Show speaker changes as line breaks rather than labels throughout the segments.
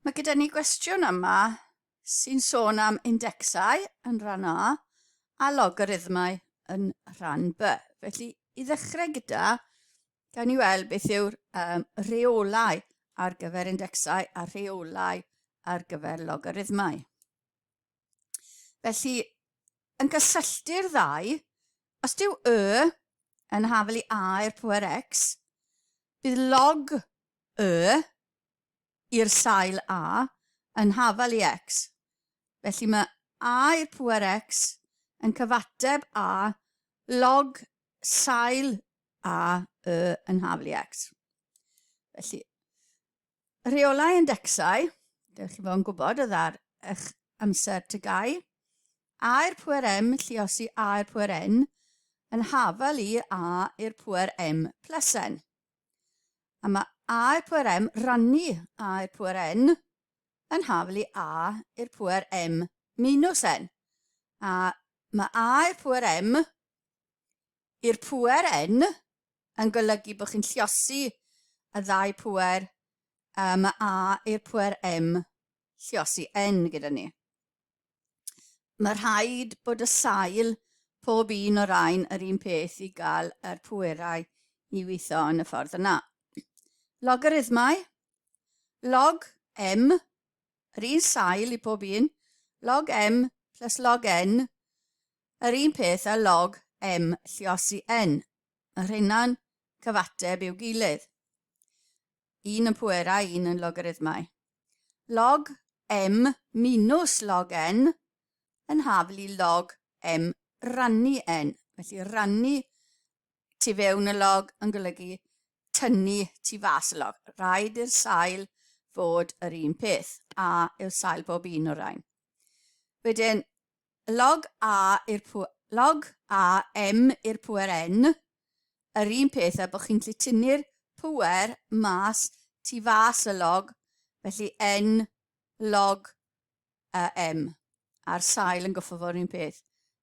Mae gyda ni gwestiwn yma sy'n sôn am indexau yn rhan A logarithmau yn rhan B. Felly, i ddechrau gyda, gawn ni weld beth yw'r rheolau ar gyfer indexau a rheolau ar gyfer logarithmau. Felly, yn gysylltu'r ddau, os dyw yn hafel i a i'r pŵer x, bydd log i'r sail a yn hafel i x. Felly mae a i'r pŵer x yn cyfateb a log sail a yn hafel i x. Felly, rheolau indexau, dewch chi fod yn gwybod oedd ar eich amser tygau, a i'r pŵer m lluosi a i'r pŵer n yn hafel i a i'r pŵer m plus n. A mae a i'r pŵer m rannu a i'r pŵer n yn hafel i a i'r pŵer m minus n. A mae a i'r pŵer m i'r pŵer n yn golygu bod chi'n lluosi y ddau pŵer, mae a i'r pŵer m lluosi n gyda ni. Mae rhaid bod y sail pob un o'r rhain yr un peth i gael yr pwerau i weithio yn y ffordd yna. Logarithmau, log m, yr un sail i pob un, log m plus log n, yr un peth a log m lluosi n. Yr hynna'n cyfateb i'w gilydd. Un yn pwerau, un yn logarithmau. Log m minus log n yn hafel i log m rannu n. Felly rannu tu fewn y log yn golygu tynnu tu fas y log. Rhaid i'r sail fod yr un peth. A yw'r sail bob un o'r rhain. Wedyn, log a m i'r pŵer n, yr un peth a bod chi'n gallu tynnu'r pŵer mas tu fas y log, felly n log m, a'r sail yn goffo fod yr un peth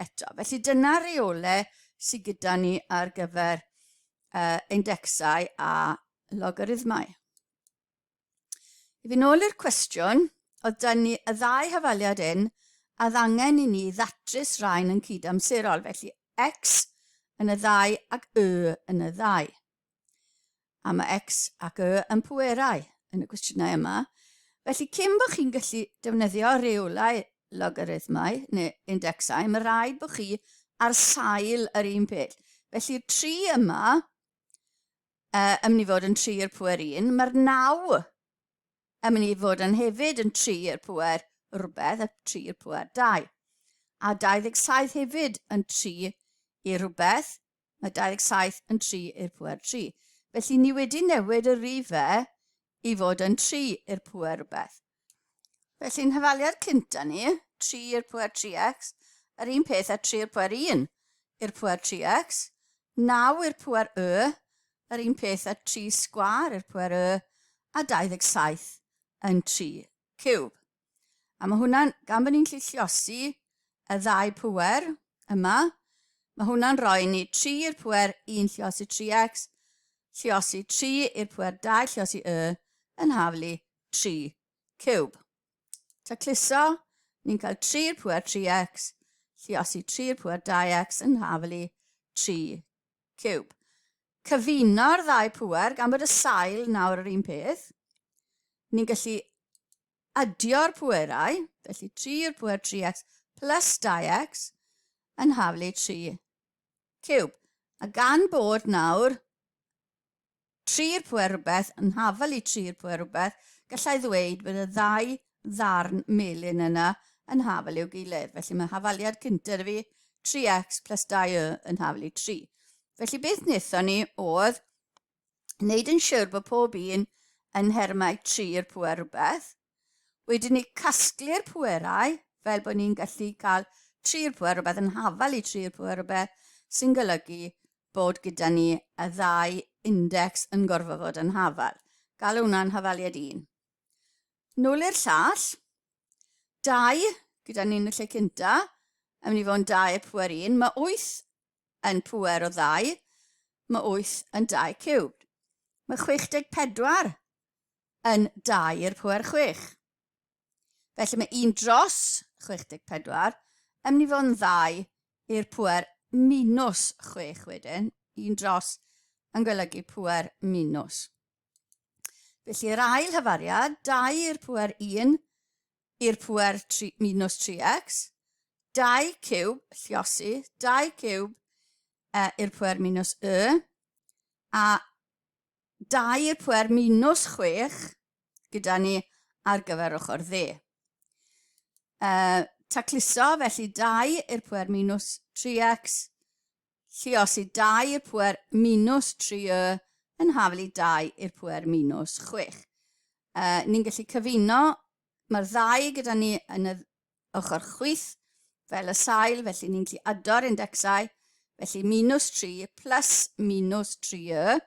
eto. Felly dyna reolau sydd gyda ni ar gyfer indexau a logarithmau. I fi nôl i'r cwestiwn, oedd dyn ni y ddau hafaliad a ddangen i ni ddatrys rhain yn cydamserol, felly x yn y ddau ac yn y ddau. A mae x ac yn pwerau yn y cwestiynau yma. Felly, cyn bod chi'n gallu defnyddio reolau logarithmau neu indexau, mae rhaid bod chi ar sail yr un peth. Felly'r 3 yma yn mynd i fod yn 3 i'r pŵer 1. Mae'r 9 yn mynd i fod yn hefyd yn 3 i'r pŵer rhywbeth, a 3 i'r pŵer 2. A 27 hefyd yn 3 i'r rhywbeth, mae 27 yn 3 i'r pŵer 3. Felly ni wedi newid y rifau i fod yn 3 i'r pŵer rhywbeth. Felly'n hyfaliad cynta ni, 3 i'r pŵer 3x, yr un peth a 3 i'r pŵer 1 i'r pŵer 3x, 9 i'r pŵer yr un peth a 3 sgwar i'r pŵer a 27 yn 3 ciwb. A mae hwnna'n, gan bod ni'n gallu lluosi y ddau pŵer yma, mae hwnna'n rhoi ni 3 i'r pŵer 1 lluosi 3x, lluosi 3 i'r pŵer 2 lluosi yn hafel i 3 ciwb. Tacluso, ni'n cael 3 i'r pŵer 3x, lluosi 3 i'r pŵer 2x yn hafel i 3 ciwb. Cyfuno'r ddau pŵer, gan bod y sail nawr yr un peth, ni'n gallu adio'r pwerau, felly 3 i'r pŵer 3x plus 2x yn hafel i 3 ciwb. A gan bod nawr 3 i'r pŵer rhywbeth yn hafel i 3 i'r pŵer rhywbeth, gallai ddweud bod y ddau ddarn melyn yna yn hafel i'w gilydd. Felly mae hafaliad cyntaf fi 3x plus 2 yn hafel i 3. Felly beth wnaethon ni oedd wneud yn siwr bod pob un yn nhermau 3 i'r pŵer rhywbeth. Wedyn ni casglu'r pwerau fel bod ni'n gallu cael 3 i'r pŵer rhywbeth yn hafel i 3 i'r pŵer rhywbeth, sy'n golygu bod gyda ni y ddau index yn gorfod fod yn hafel. Gael hwnna'n hafaliad 1. Nôl i'r llall, 2 gyda ni'n y lle cynta, yn mynd i fod yn 2 i'r pŵer 1. Mae 8 yn pŵer o 2, mae 8 yn 2 ciwb. Mae 64 yn 2 i'r pŵer 6. Felly mae 1 dros 64 yn mynd i fod yn 2 i'r pŵer minus 6 wedyn. 1 dros yn golygu pŵer minus. Felly'r ail hyfariad, 2 i'r pŵer 1 i'r pŵer minus 3x, 2 ciwb, lliosi, 2 ciwb i'r pŵer minus y, a 2 i'r pŵer minus 6 gyda ni ar gyfer ochr dde. Tacluso, felly 2 i'r pŵer minus 3x, lliosi 2 i'r pŵer minus 3y yn haflu 2 i'r pŵer minus 6. Ni'n gallu cyfuno, mae'r 2 gyda ni yn y ochr chwith fel y sail, felly ni'n gallu ado'r indexau, felly minus 3 plus minus 3y,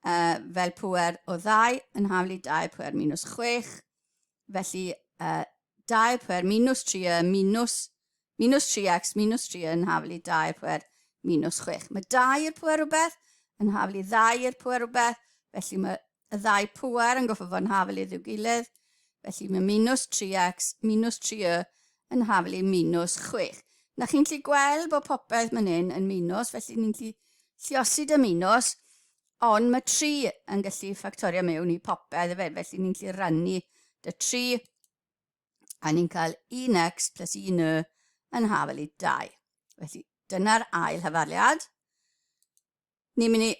fel pŵer o 2 yn haflu 2 pŵer minus 6, felly 2 pŵer minus 3y minus 3x minus 3 yn haflu 2 pŵer minus 6. Mae 2 i'r pŵer rhywbeth yn haflu 2 i'r pŵer rhywbeth, felly mae y 2 pŵer yn goffo fod yn haflu i'w gilydd, felly mae minus 3x minus 3y yn haflu minus 6. Na chi'n gallu gweld bod popeth fan hyn yn minus, felly ni'n gallu lliosi dy minus, ond mae 3 yn gallu ffactorio mewn i popeth efo, felly ni'n gallu rannu dy 3, a ni'n cael 1x plus 1y yn haflu 2. Felly dyna'r ail hyfaliad. Ni'n mynd i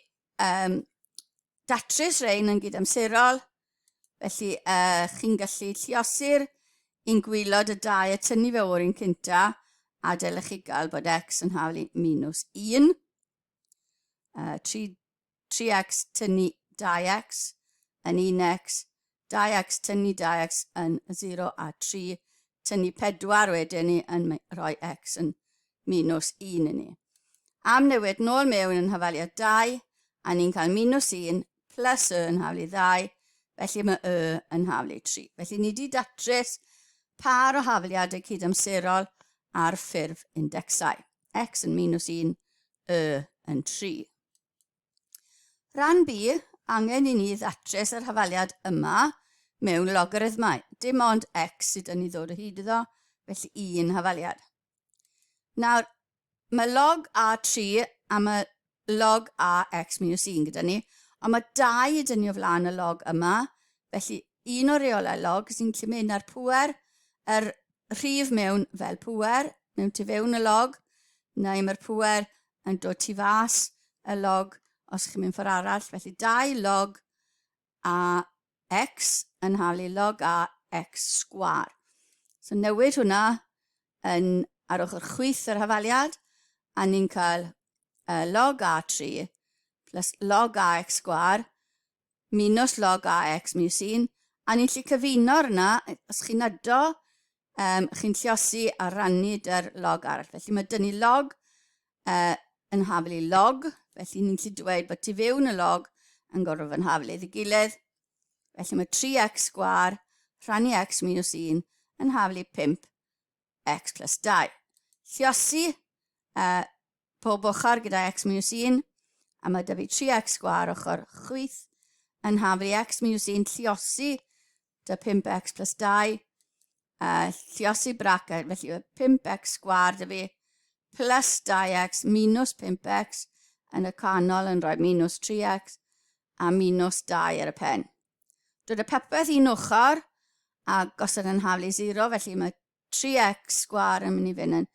datrys rein yn gydamserol, felly chi'n gallu lluosi'r un gwylod y 2 a tynnu fe o'r un cynta, a dylech chi gael bod x yn haflu minus 1. 3x tynnu 2x yn 1x, 2x tynnu 2x yn 0, a 3 tynnu 4 wedyn ni yn rhoi x yn minus 1 i ni. Am newid nôl mewn yn hyfaliad 2, a ni'n cael minus 1 plus y yn haflu 2, felly mae y yn haflu 3. Felly ni wedi datrys par o hafaliadau cydamserol ar ffurf indexau. X yn minus 1, y yn 3. Rhan B, angen i ni ddatrys yr hafaliad yma mewn logarithmau. Dim ond x sydd yn ei ddod o hyd iddo, felly 1 hafaliad. Nawr, mae log a3 a mae log a x minus 1 gyda ni, ond mae 2 yn dynnu o flaen y log yma, felly un o reolau log sy'n gallu mynd ar pŵer, yr rhif mewn fel pŵer, mewn tu fewn y log, neu mae'r pŵer yn dod tu fas y log os chi'n mynd ffordd arall, felly 2 log a x yn haflu log a x sgwar. So newid hwnna ar ochr chwith yr hafaliad, a ni'n cael log a3 plus log a x sgwar minus log a x minus 1, a ni'n gallu cyfuno'r yna, os chi'n ado, chi'n lliosi a rannu dy'r log arall. Felly mae dynnu log yn haflu log, felly ni'n gallu dweud bod tu fewn y log yn gorfod yn haflu ei gilydd. Felly mae 3x sgwar rhannu x minus 1 yn haflu 5x plus 2. Lliosi pob ochr gyda x minus 1, a mae 'da fi 3x sgwar ochr chwith yn haflu x minus 1 lliosi dy 5x plus 2, lliosi braced, felly 5x sgwar 'da fi plus 2x minus 5x yn y canol yn rhoi minus 3x a minus 2 ar y pen. Dod y popeth un ochr a gosod yn haflu 0, felly mae 3x sgwar yn mynd i fynd yn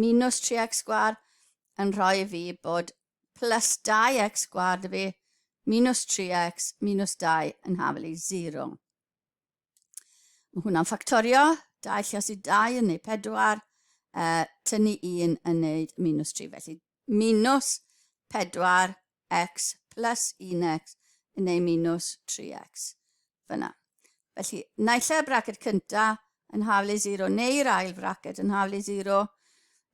minus 3x sgwar yn rhoi fi bod plus 2x sgwar 'da fi minus 3x minus 2 yn haflu 0. Mae hwnna'n ffactorio, 2 lliosi 2 yn neud 4, tynnu 1 yn neud minus 3. Felly minus 4x plus 1x yn neud minus 3x. Fyna. Felly, naill y braced cynta yn haflu 0 neu'r ail braced yn haflu 0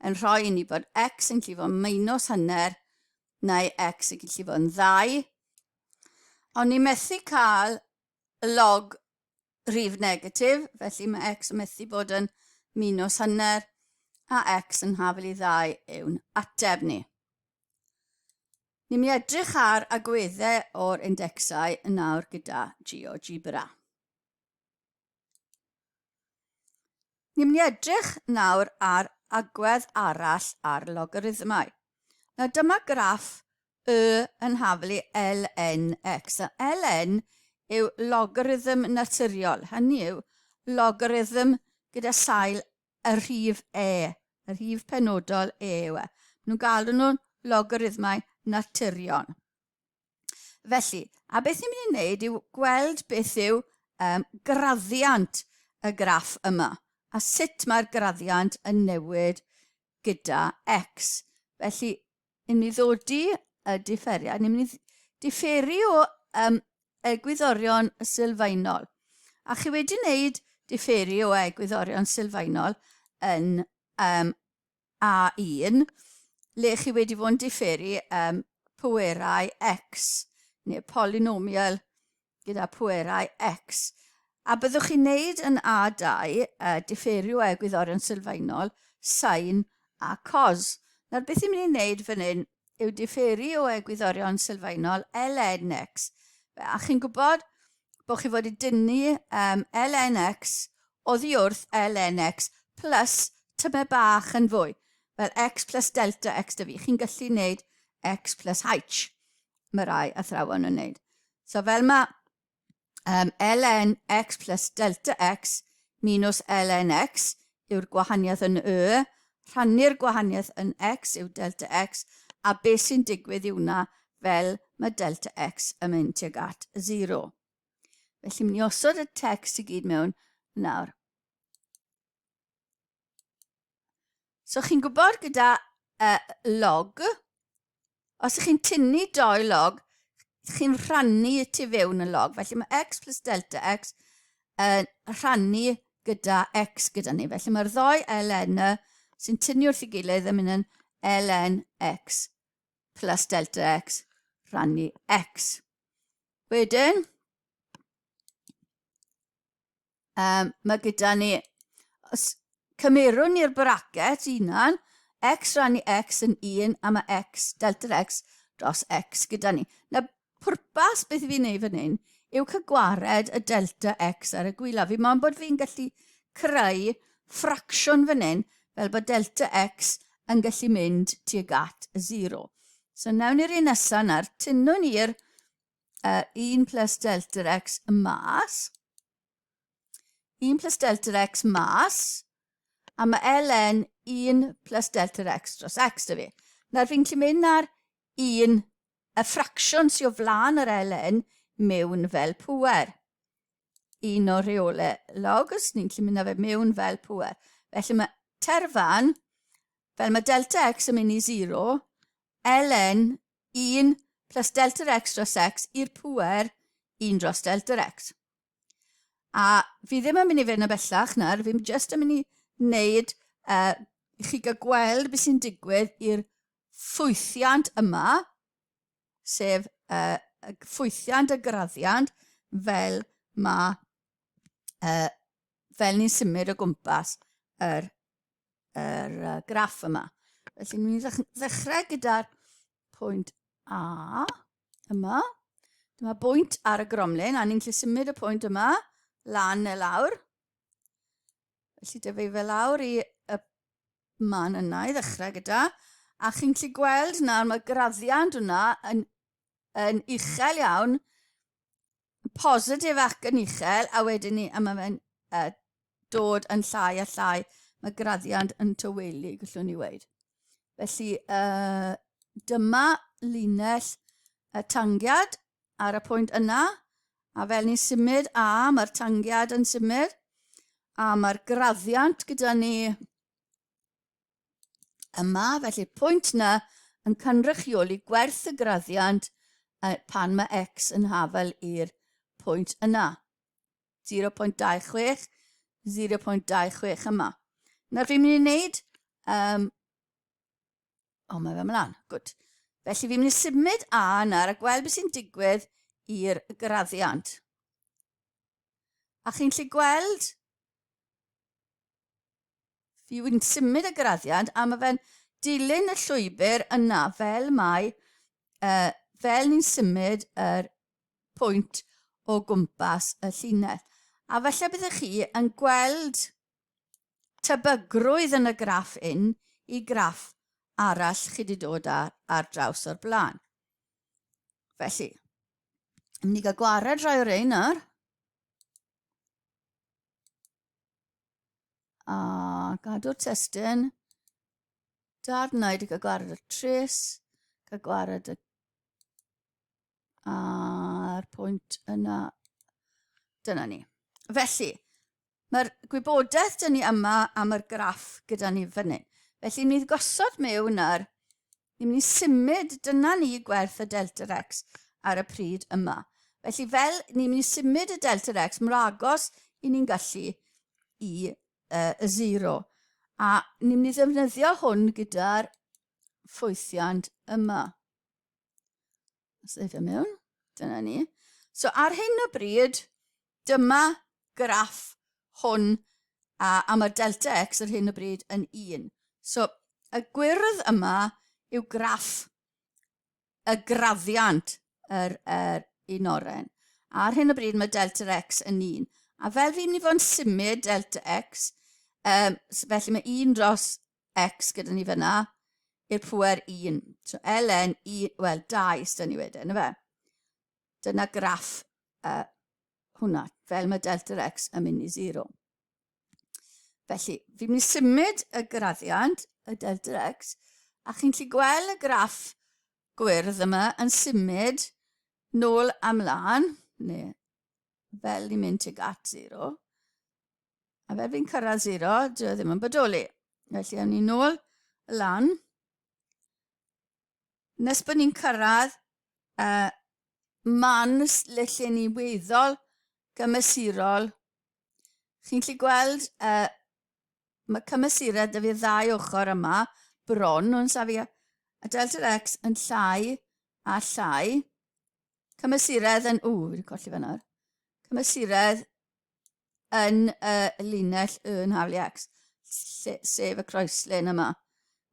yn rhoi i ni bod x yn gallu fod minus hanner neu x yn gallu fod yn 2. Ond ni methu cael log rhif negatif, felly mae x yn methu bod yn minus hanner a x yn haflu 2 yw'n ateb ni. Ni'n mynd i edrych ar agweddau o'r indexau yn nawr gyda GeoGebra. Ni'n mynd i edrych nawr ar agwedd arall ar logarithmau. Nawr dyma graff y yn haflu ln x. Ln yw logarithm naturiol. Hynny yw logarithm gyda sail y rhif e. Y rhif penodol e yw e. Nhw'n galw nhw'n logarithmau naturiol. Felly, a beth ni'n mynd i wneud yw gweld beth yw graddiant y graff yma. A sut mae'r graddiant yn newid gyda x. Felly, ni'n mynd i ddodi y differiad. Ni'n mynd i differi o egwyddorion sylfaenol. A chi wedi wneud differi o egwyddorion sylfaenol yn A1, le chi wedi fod yn differi pwerau x, neu polynomial gyda pwerau x. A byddwch chi'n wneud yn A2 differi o egwyddorion sylfaenol, sin a cos. Nawr beth ni'n mynd i wneud fan hyn yw differi o egwyddorion sylfaenol ln x. A chi'n gwybod bod chi fod i dynnu ln x oddi wrth ln x plus tyme bach yn fwy. Fel x plus delta x da fi. Chi'n gallu wneud x plus h. Mae rai athrawon yn wneud. So fel mae ln x plus delta x minus ln x yw'r gwahaniaeth yn y, rhannu'r gwahaniaeth yn x yw delta x, a beth sy'n digwydd yw hwnna fel mae delta x yn mynd tuag at 0. Felly mynd i osod y text i gyd mewn nawr. So chi'n gwybod gyda log, os ych chi'n tynnu 2 log, chi'n rhannu tu fewn y log. Felly mae x plus delta x yn rhannu gyda x gyda ni. Felly mae'r ddoi ln sy'n tynnu wrth ei gilydd yn mynd yn ln x plus delta x rhannu x. Wedyn, mae gyda ni, cymerwn ni'r bracet unan, x rhannu x yn 1 a mae x, delta x dros x gyda ni. Na pwrpas beth fi'n neud fan hyn yw cygwared y delta x ar y gwylaf. Fi moyn bod fi'n gallu creu ffracsiwn fan hyn fel bod delta x yn gallu mynd tuag at 0. So nawn ni'r un nesaf na'r tynnwn ni'r 1 plus delta x mas. 1 plus delta x mas. A mae ln 1 plus delta x dros x da fi. Nawr fi'n gallu mynd ar 1, y ffracsiwn sy'n o flaen yr ln mewn fel pŵer. 1 o reole log, os ni'n gallu mynd â fe mewn fel pŵer. Felly mae terfan, fel mae delta x yn mynd i 0, ln 1 plus delta x dros x i'r pŵer 1 dros delta x. A fi ddim yn mynd i fynd y bellach nawr, fi'n just yn mynd i wneud, i chi gael gweld beth sy'n digwydd i'r ffwythiant yma, sef ffwythiant y graddiant fel mae fel ni'n symud o gwmpas yr graff yma. Felly ni'n ddechrau gyda'r pwynt A yma. Dyma bwynt ar y gromlin a ni'n gallu symud y pwynt yma lan neu lawr. Felly dyfeifio lawr i y man yna i ddechrau gyda. A chi'n gallu gweld nawr mae graddiant hwnna yn uchel iawn, positif ac yn uchel, a wedyn ni, a mae fe'n dod yn llai a llai, mae graddiant yn tywelu, gallwn ni weid. Felly, dyma linell y tangiad ar y pwynt yna, a fel ni'n symud A, mae'r tangiad yn symud, a mae'r graddiant gyda ni yma, felly pwynt yna yn cynrychioli gwerth y graddiant pan mae x yn hafel i'r pwynt yna. 0.26, 0.26 yma. Nawr fi'n mynd i wneud, mae fe mlaen, gwd. Felly fi'n mynd i symud A nawr a gweld beth sy'n digwydd i'r graddiant. A chi'n gallu gweld, fi wy'n symud y graddiant a mae fe'n dilyn y llwybr yna fel mae, fel ni'n symud yr pwynt o gwmpas y llinell. A falle byddwch chi yn gweld tebygrwydd yn y graff un i graff arall chi wedi dod ar draws o'r blaen. Felly, yn mynd i gael gwared rhai o'r ein nawr. A gadw'r testyn. Darnau wedi cael gwared y tris, cael gwared a'r pwynt yna. Dyna ni. Felly, mae'r gwybodaeth dyn ni yma am yr graff gyda ni fan hyn. Felly, ni'n gosod mewn ar, ni'n mynd i symud, dyna ni gwerth y delta x ar y pryd yma. Felly, fel ni'n mynd i symud y delta x, mor agos i ni'n gallu i y 0. A ni'n mynd i ddefnyddio hwn gyda'r ffwythiant yma. Sef mewn, dyna ni. So, ar hyn o bryd, dyma graff hwn am y delta x ar hyn o bryd yn 1. So, y gwyrdd yma yw graff y graddiant yr un oren. Ar hyn o bryd mae delta x yn 1. A fel fi'n mynd i fod yn symud delta x, felly mae 1 dros x gyda ni fyna i'r pŵer 1. So, ln 1, wel, 2 sy'n ni wedyn, yna fe. Dyna graff hwnna, fel mae delta x yn mynd i 0. Felly, fi'n mynd i symud y graddiant, y delta x, a chi'n gallu gweld y graff gwyrdd yma yn symud nôl amlan, neu fel ni'n mynd tuag at 0. A fel fi'n cyrraedd 0, dwi ddim yn bodoli. Felly, awn ni nôl y lan. Nes bod ni'n cyrraedd man lle ni weddol gymesurol, chi'n gallu gweld mae cymesurau dy fi 2 ochr yma, bron o'n safio, a delta x yn llai a llai. Cymesuredd yn, wedi colli fe nawr. Cymesuredd yn y linell yn haflu x, sef y croeslin yma.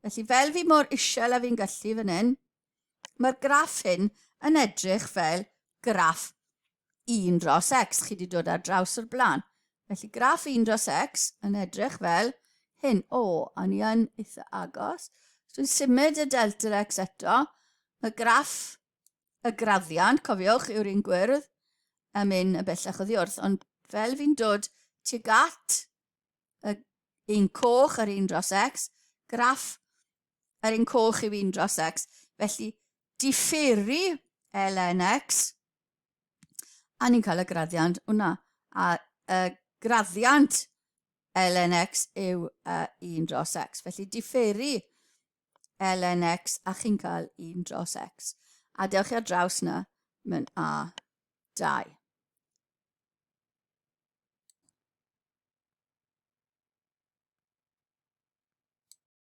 Felly fel fi mor isel a fi'n gallu fan hyn, mae'r graff hyn yn edrych fel graff 1 dros x. Chi wedi dod ar draws o'r blaen. Felly graff 1 dros x yn edrych fel hyn. A ni yn eitha agos. So, dwi'n symud y delta x eto. Mae graff y graddiant, cofiwch, yw'r un gwyrdd, yn mynd y bellach oddi wrth. Ond fel fi'n dod tuag at un coch ar 1 dros x, graff ar un coch yw 1 dros x. Felly, differi ln x, a ni'n cael y graddiant hwnna. A y graddiant ln x yw 1 dros x. Felly, differi ln x a chi'n cael 1 dros x. A dewch ar draws na mewn A2.